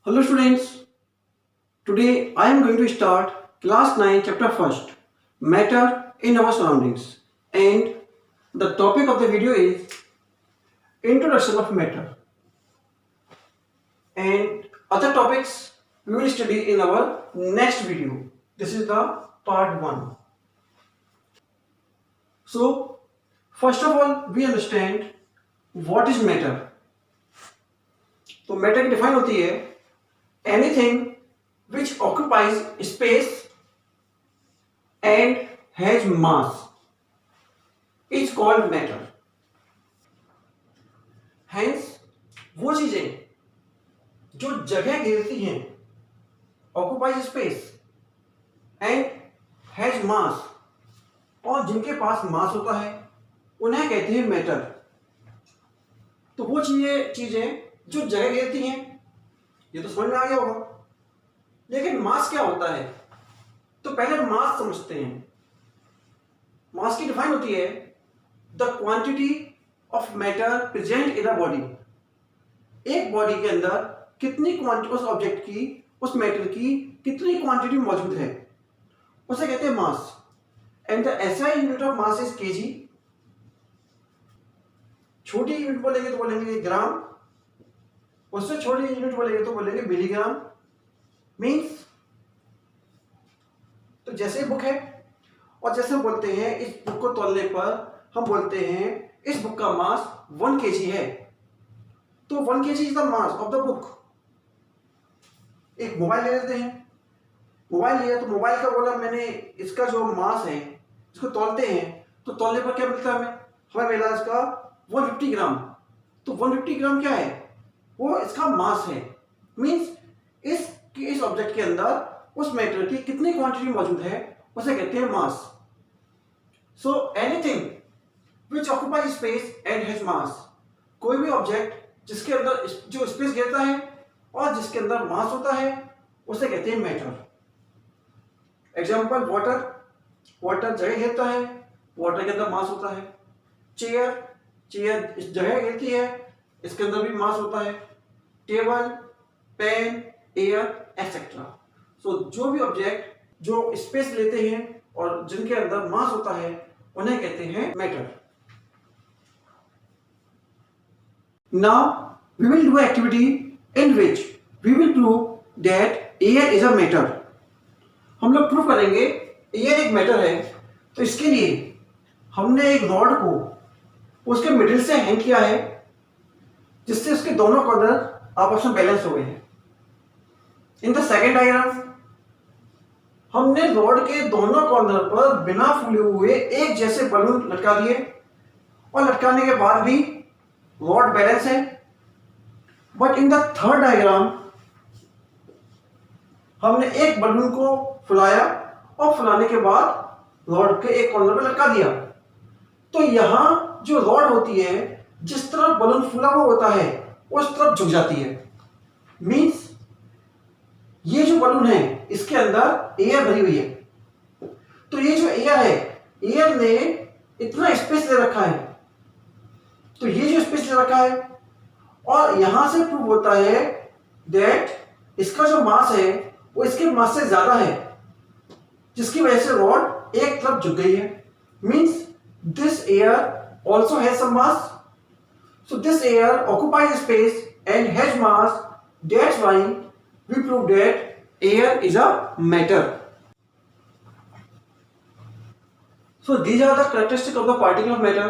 Hello students, today I am going to start class 9 chapter 1st, matter in our surroundings, and the topic of the video is introduction of matter, and other topics we will study in our next video. This is the part 1. So first of all we understand what is matter. तो matter की define होती है anything which occupies space and has mass is called matter. Hence वो चीजें जो जगह घेरती हैं occupies space and has mass और जिनके पास मास होता है उन्हें कहते हैं मैटर. तो वो चीजें जो जगह घेरती हैं ये तो समझ में आ गया होगा. लेकिन मास क्या होता है तो पहले मास समझते हैं. मास की डिफाइन होती है the quantity of matter present in a body. एक बॉडी के अंदर कितनी क्वांटिटी उस ऑब्जेक्ट की, उस मैटर की कितनी क्वांटिटी मौजूद है उसे कहते हैं mass. And the SI unit of mass is KG. छोटी यूनिट बोलेंगे तो बोलेंगे ग्राम, उससे छोटी यूनिट बोलेंगे तो बोलेंगे मिलीग्राम. मीन्स तो जैसे बुक है और जैसे हम बोलते हैं इस बुक को तोलने पर हम बोलते हैं इस बुक का मास 1 kg है. तो 1 kg is the mass of the book. एक मोबाइल ले लेते हैं. मोबाइल लिया तो मोबाइल का बोला मैंने, इसका जो मास है इसको तोलते हैं तो तोलने पर क्या मिलता है हमें मिला इसका 150 ग्राम. तो 150 ग्राम क्या है, वो इसका मास है. मीन्स इस ऑब्जेक्ट के अंदर उस मैटर की कितनी क्वांटिटी मौजूद है उसे कहते हैं mass. So anything which occupy space and has mass. कोई भी ऑब्जेक्ट जिसके अंदर जो स्पेस घेरता है और जिसके अंदर मास होता है उसे कहते हैं मैटर. Example water. वाटर जगह घेरता है, वाटर के अंदर मास होता है. चेयर इस जगह घेरती है, इसके अंदर भी मास होता है. Table, pen, air etcetera. So जो भी ऑब्जेक्ट जो स्पेस लेते हैं और जिनके अंदर मास होता है उन्हें कहते हैं matter. Now we will do activity in which we will prove that air is a matter. हम लोग प्रूव करेंगे एयर एक मैटर है. तो इसके लिए हमने एक रॉड को उसके मिडिल से हैंग किया है जिससे उसके दोनों कॉर्नर आपस में बैलेंस हो गए हैं. इन द सेकेंड डायग्राम हमने रॉड के दोनों कॉर्नर पर बिना फूले हुए एक जैसे बलून लटका दिए और लटकाने के बाद भी रॉड बैलेंस है. But in the third diagram हमने एक बलून को फुलाया और फुलाने के बाद रॉड के एक कॉर्नर पर लटका दिया. तो यहां जो रॉड होती है जिस तरफ बलून फुला हुआ होता है उस तरफ झुक जाती है. मीन्स ये जो बलून है इसके अंदर एयर भरी हुई है. तो ये जो एयर है, एयर ने इतना स्पेस ले रखा है. तो ये जो स्पेस ले रखा है और यहां से प्रूव होता है दैट इसका जो मास है वो इसके मास से ज्यादा है, जिसकी वजह से रॉड एक तरफ झुक गई है. Means this air also has some mass. So this air occupies space and has mass. That's why we prove that air is a matter. So these are the characteristics of the particle of matter.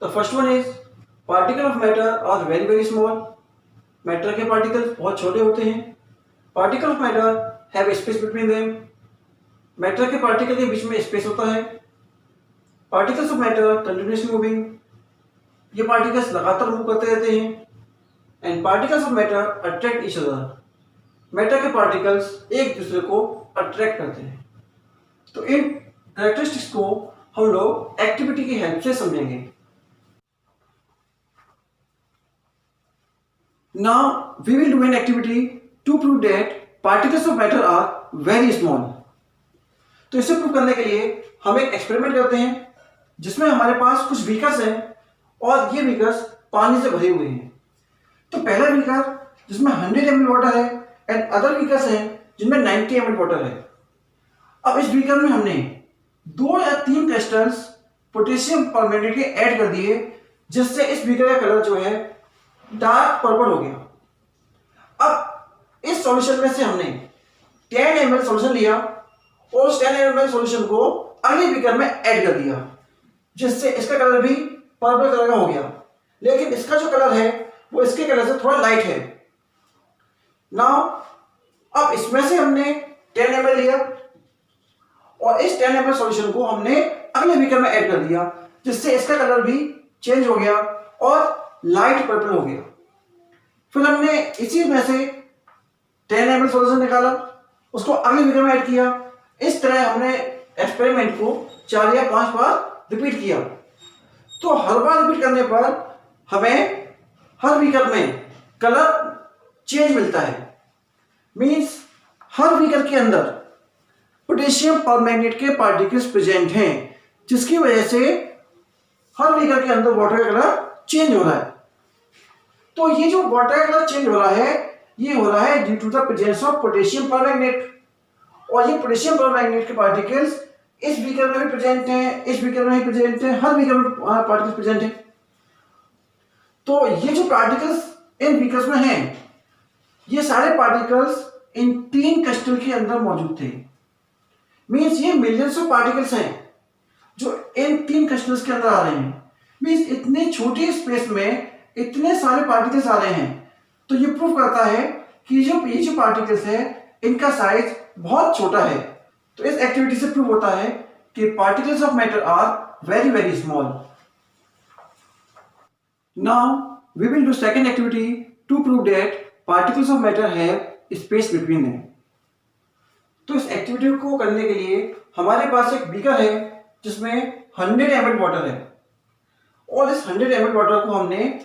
The first one is particle of matter are very small. Matter के particles बहुत छोटे होते हैं. Particle of matter have space between them. Matter के particle के बीच में space होता है. Particles of matter continuously moving. ये पार्टिकल्स लगातार मूव करते रहते हैं. And particles of matter attract each other. Matter के पार्टिकल्स एक दूसरे को अट्रैक्ट करते हैं. तो इन कैरेक्टरिस्टिक्स को हम लोग एक्टिविटी की हेल्प से समझेंगे. Now we will do an activity to prove that particles of matter are very small. तो इसे प्रूव करने के लिए हम एक एक्सपेरिमेंट करते हैं जिसमें हमारे पास कुछ बीकर्स हैं और ये बीकर्स पानी से भरे हुए हैं. तो पहला बीकर जिसमें 100 ml वाटर है एंड अदर बीकर्स हैं जिनमें 90 ml वाटर है। अब इस बीकर में हमने 2 या 3 क्रिस्टल्स पोटेशियम परमैंगनेट के ऐड कर दिए, जिससे इस बीकर का कलर जो है डार्क पर्पल हो गया। अब इस सॉल्यूशन में से हमने 10 ml सॉल्यूशन लिया और उस 10 ml सॉल्यूशन को अगले बीकर में ऐड कर दिया, जिससे इसका कलर भी पर्पल कलर का हो गया, लेकिन इसका जो कलर है वो इसके कलर से थोड़ा लाइट है। नाउ अब इसमें से हमने 10 ml लिया और इस 10 ml सॉल्यूशन को हमने अगले बीकर में ऐड कर दिया, जिससे इसका कलर भी चेंज हो गया और लाइट पर्पल हो गया। फिर हमने इसी में से 10 ml सॉल्यूशन निकाला, उसको अगले बीकर में ऐड किया। इस तरह हमने एक्सपेरिमेंट को 4 या 5 बार रिपीट किया। तो हर बार रिपीट करने पर हमें हर बीकर में कलर चेंज मिलता है। मींस हर बीकर के अंदर पोटेशियम परमैंगनेट के पार्टिकल्स प्रेजेंट हैं, जिसकी वजह से हर बीकर के अंदर वाटर का कलर चेंज हो रहा है। तो ये जो वाटर का कलर चेंज हो रहा है, ये हो रहा है due to the presence of potassium permanganate. और ये पोटेशियम परमैंगनेट के पार्टिकल्स इस बीकर में भी प्रेजेंट हैं, इस बीकर में भी प्रेजेंट हैं, हर बीकर में पार्टिकल्स प्रेजेंट हैं। तो ये जो पार्टिकल्स इन बीकर्स में हैं, ये सारे पार्टिकल्स इन 3 क्रिस्टल के अंदर मौजूद थे। मींस ये मिलियंस ऑफ पार्टिकल्स हैं जो इन 3 क्रिस्टल्स के अंदर आ रहे हैं। मींस इतने छोटे स्पेस में इतने सारे पार्टिकल्स आ रहे हैं, तो ये प्रूव करता है कि ये जो पार्टिकल्स है इनका साइज बहुत छोटा है। तो इस एक्टिविटी से प्रूव होता है कि particles of matter are very very small. Now we will do second activity to prove that particles of matter have space between them. तो इस एक्टिविटी को करने के लिए हमारे पास एक बीकर है जिसमें 100 ml वाटर है, और इस 100 ml वाटर को हमने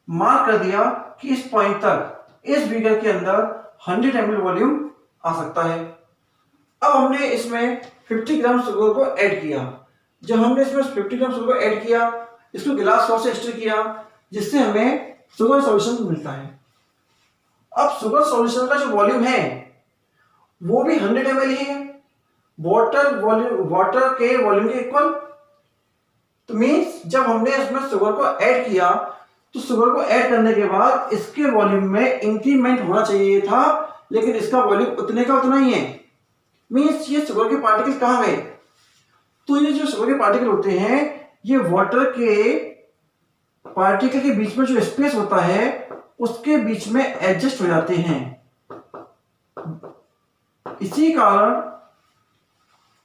मार्क कर दिया कि इस पॉइंट तक इस बीकर के अंदर 100 ml वॉल्यूम आ सकता है। अब हमने इसमें 50 ग्राम शुगर को ऐड किया। जब हमने इसमें 50 ग्राम शुगर को ऐड किया, इसको गिलास सॉस से स्टर किया, जिससे हमें शुगर सॉल्यूशन मिलता है। अब शुगर सॉल्यूशन का जो वॉल्यूम है वो भी 100 ml ही है, वाटर के वॉल्यूम के इक्वल। तो मींस जब हमने इसमें शुगर को ऐड किया, तो शुगर को ऐड करने के बाद इसके वॉल्यूम में इंक्रीमेंट होना चाहिए था, लेकिन इसका वॉल्यूम उतने का उतना ही है। मींस ये शुगर के पार्टिकल कहाँ गए? तो ये जो शुगर के पार्टिकल होते हैं, ये वाटर के पार्टिकल के बीच में जो स्पेस होता है उसके बीच में एडजस्ट हो जाते हैं। इसी कारण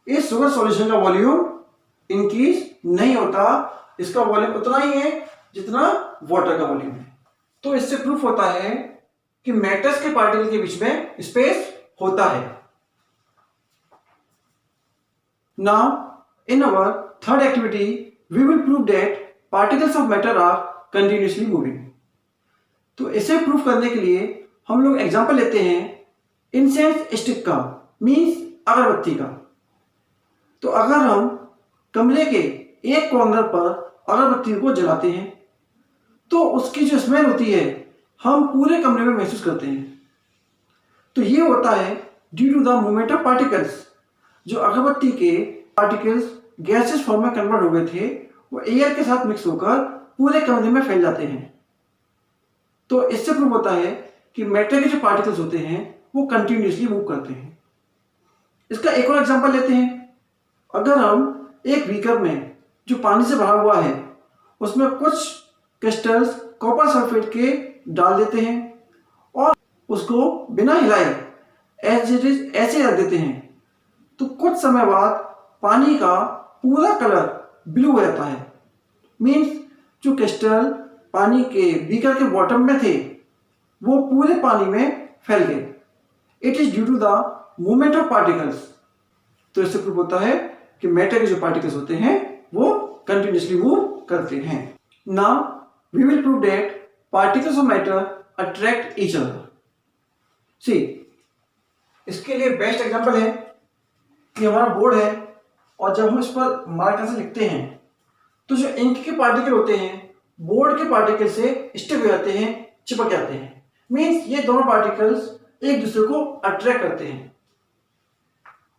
इस शुगर सॉल्यूशन का वॉल्यूम इंक्रीज नहीं होता, इसका वॉल्यूम उतना ही है जितना वाटर का वॉल्यूम है। तो इससे प्रूफ होता है कि मैटर्स के पार्टिकल के बीच में स्पेस होता है। Now in our third activity we will prove that particles of matter are continuously moving. तो इसे प्रूफ करने के लिए हम लोग एग्जांपल लेते हैं इंसेंस स्टिक का, मींस अगरबत्ती का। तो अगर हम कमरे के एक कॉर्नर पर अगरबत्ती को जलाते हैं, तो उसकी जो स्मेल होती है हम पूरे कमरे में महसूस करते हैं। तो ये होता है due to the movement of particles. जो अगरबत्ती के पार्टिकल्स गैसेस फॉर्म में कन्वर्ट हो गए थे, वो एयर के साथ मिक्स होकर पूरे कमरे में फैल जाते हैं। तो इससे प्रूव होता है कि मैटर के जो पार्टिकल्स होते हैं वो कंटिन्यूअसली मूव करते हैं। इसका एक और एग्जांपल लेते हैं। अगर हम एक बीकर में जो पानी से भरा हुआ है उसमें कुछ क्रिस्टल्स कॉपर सल्फेट के डाल देते हैं और उसको बिना हिलाए एज इट इज ऐसे रख देते हैं, तो कुछ समय बाद पानी का पूरा कलर ब्लू हो जाता है। मीन्स जो क्रिस्टल पानी के बीकर के बॉटम में थे वो पूरे पानी में फैल गए। It is due to the movement of particles. तो इससे प्रूव होता है कि मैटर के जो पार्टिकल्स होते हैं वो कंटिन्यूअसली मूव करते हैं। Now we will prove that particles of matter attract each other. See, इसके लिए बेस्ट एग्जांपल है कि हमारा बोर्ड है और जब हम इस पर मार्कर से लिखते हैं तो जो इंक के पार्टिकल होते हैं बोर्ड के पार्टिकल से स्टिक हो जाते हैं, चिपक जाते हैं। मीन्स ये दोनों पार्टिकल्स एक दूसरे को अट्रैक्ट करते हैं।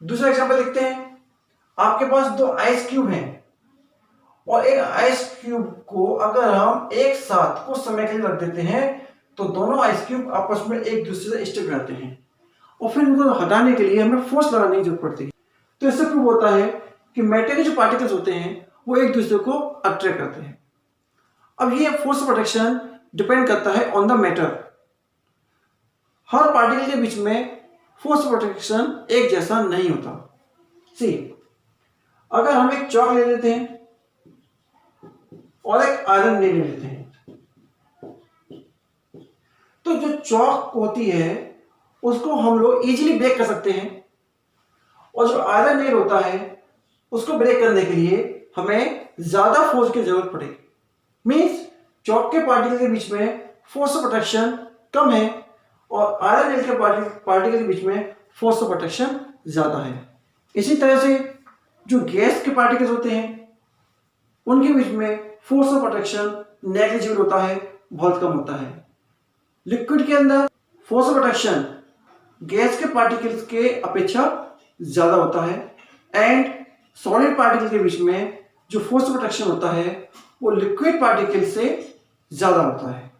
दूसरा एग्जांपल देखते हैं। आपके पास दो आइस क्यूब हैं और एक आइस क्यूब को अगर हम एक साथ कुछ समय के लिए रख देते हैं तो दोनों आइस क्यूब आपस में एक दूसरे से स्टिक रहते हैं और फिर उनको हटाने के लिए हमें फोर्स लगाने की जरूरत पड़ती है। तो इससे प्रूव होता है कि मेटल के जो पार्टिकल्स होते हैं वो एक दूसरे को अट्रैक्ट करते हैं। अब ये फोर्स प्रोटेक्शन डिपेंड करता है on the matter. Her particle के बीच में फोर्स प्रोटेक्शन एक जैसा नहीं होता। सी, अगर हम एक चॉक ले लेते हैं और एक आयरन ले लेते हैं तो जो चॉक होती है उसको हम लोग इजीली ब्रेक कर सकते हैं और जो आयरन नेल होता है उसको ब्रेक करने के लिए हमें ज्यादा फोर्स की जरूरत पड़ेगी। मींस चॉक के पार्टिकल के बीच में फोर्स ऑफ प्रोटेक्शन कम है और आयरन नेल के पार्टिकल के बीच में फोर्स ऑफ प्रोटेक्शन ज्यादा है। इसी तरह से जो गैस के पार्टिकल्स होते हैं उनके बीच में फोर्स ऑफ प्रोटेक्शन नेग्लिजिबल होता है, बहुत कम होता है। लिक्विड के अंदर फोर्स ऑफ प्रोटेक्शन गैस के पार्टिकल्स के अपेक्षा ज्यादा होता है एंड सॉलिड पार्टिकल के बीच में जो फोर्स ऑफ प्रोटेक्शन होता है वो लिक्विड पार्टिकल से ज्यादा होता है।